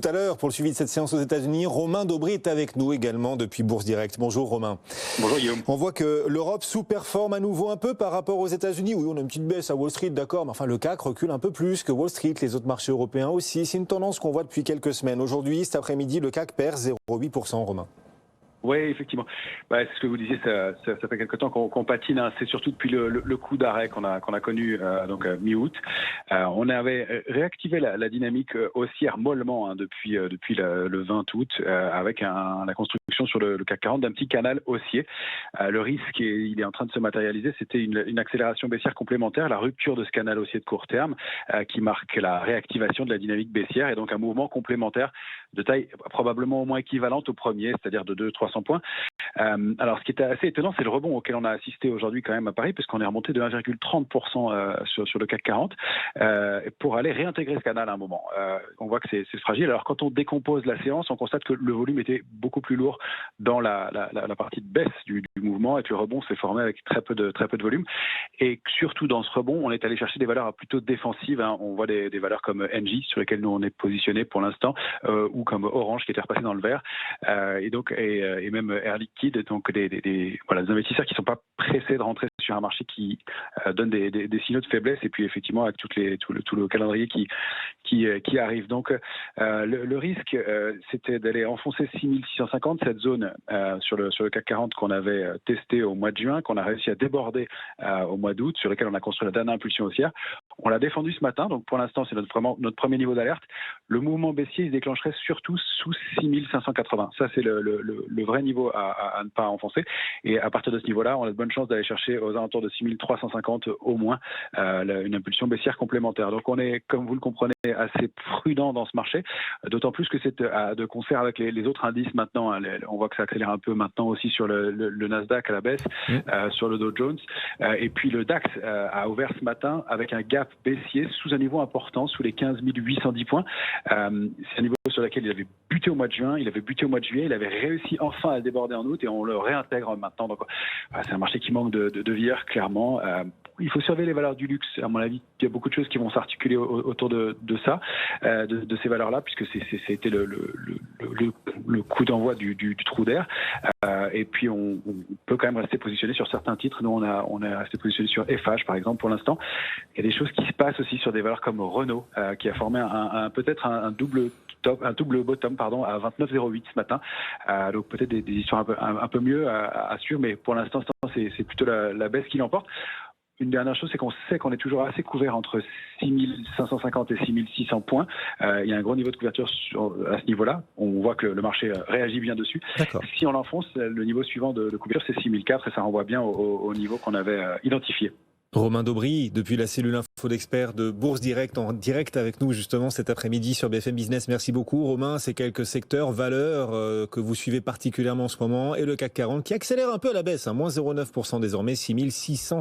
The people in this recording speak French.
Tout à l'heure, pour le suivi de cette séance aux États-Unis, Romain Daubry est avec nous également depuis Bourse Direct. Bonjour Romain. Bonjour Guillaume. On voit que l'Europe sous-performe à nouveau un peu par rapport aux États-Unis. Oui, on a une petite baisse à Wall Street, d'accord, mais enfin le CAC recule un peu plus que Wall Street, les autres marchés européens aussi. C'est une tendance qu'on voit depuis quelques semaines. Aujourd'hui, cet après-midi, le CAC perd 0,8%, Romain. Oui, effectivement. C'est ce que vous disiez, ça fait quelque temps qu'on patine. Hein. C'est surtout depuis le coup d'arrêt qu'on a connu mi-août. On avait réactivé la dynamique haussière mollement depuis le 20 août avec la construction sur le CAC 40 d'un petit canal haussier. Le risque, il est en train de se matérialiser, c'était une accélération baissière complémentaire, la rupture de ce canal haussier de court terme qui marque la réactivation de la dynamique baissière et donc un mouvement complémentaire de taille probablement au moins équivalente au premier, c'est-à-dire de 200-300 points. Alors, ce qui était assez étonnant, c'est le rebond auquel on a assisté aujourd'hui quand même à Paris, puisqu'on est remonté de 1,30% sur le CAC 40 pour aller réintégrer ce canal à un moment. On voit que c'est fragile. Alors, quand on décompose la séance, on constate que le volume était beaucoup plus lourd dans la partie de baisse du mouvement et que le rebond s'est formé avec très peu de volume. Et surtout dans ce rebond, on est allé chercher des valeurs plutôt défensives. Hein. On voit des valeurs comme Engie, sur lesquelles nous on est positionné pour l'instant, ou comme Orange qui était repassé dans le vert, et même Air Liquide, donc des investisseurs qui ne sont pas pressés de rentrer sur un marché qui donne des signaux de faiblesse, et puis effectivement avec tout le calendrier qui arrive. Donc le risque, c'était d'aller enfoncer 6650, cette zone sur le CAC 40 qu'on avait testé au mois de juin, qu'on a réussi à déborder au mois d'août, sur lequel on a construit la dernière impulsion haussière. On l'a défendu ce matin, donc pour l'instant c'est notre premier niveau d'alerte. Le mouvement baissier il se déclencherait surtout sous 6580. Ça c'est le vrai niveau à ne pas enfoncer. Et à partir de ce niveau-là, on a de bonnes chances d'aller chercher aux alentours de 6350 au moins une impulsion baissière complémentaire. Donc on est, comme vous le comprenez, assez prudent dans ce marché, d'autant plus que c'est de concert avec les autres indices maintenant. Hein. On voit que ça accélère un peu maintenant aussi sur le Nasdaq à la baisse, sur le Dow Jones. Et puis le DAX a ouvert ce matin avec un gap baissier sous un niveau important, sous les 15 810 points. C'est un niveau sur lequel il avait buté au mois de juin, il avait buté au mois de juillet, il avait réussi enfin à le déborder en août et on le réintègre maintenant. Donc c'est un marché qui manque de vigueur, clairement. Il faut surveiller les valeurs du luxe. À mon avis, il y a beaucoup de choses qui vont s'articuler autour de ça, de ces valeurs-là, puisque c'était le coup d'envoi du trou d'air. Et puis on peut quand même rester positionné sur certains titres. Nous, on est resté positionné sur FH, par exemple, pour l'instant. Il y a des choses qui se passent aussi sur des valeurs comme Renault, qui a formé peut-être un double bottom à 29,08 ce matin. Donc peut-être des histoires un peu mieux à suivre, mais pour l'instant, c'est plutôt la baisse qui l'emporte. Une dernière chose, c'est qu'on sait qu'on est toujours assez couvert entre 6550 et 6600 points. Il y a un gros niveau de couverture à ce niveau-là. On voit que le marché réagit bien dessus. D'accord. Si on l'enfonce, le niveau suivant de couverture, c'est 6004 et ça renvoie bien au niveau qu'on avait identifié. Romain Daubry, depuis la cellule info d'experts de Bourse Direct, en direct avec nous justement cet après-midi sur BFM Business. Merci beaucoup Romain. Ces quelques secteurs, valeurs que vous suivez particulièrement en ce moment et le CAC 40 qui accélère un peu à la baisse, moins 0,9% désormais, 6600.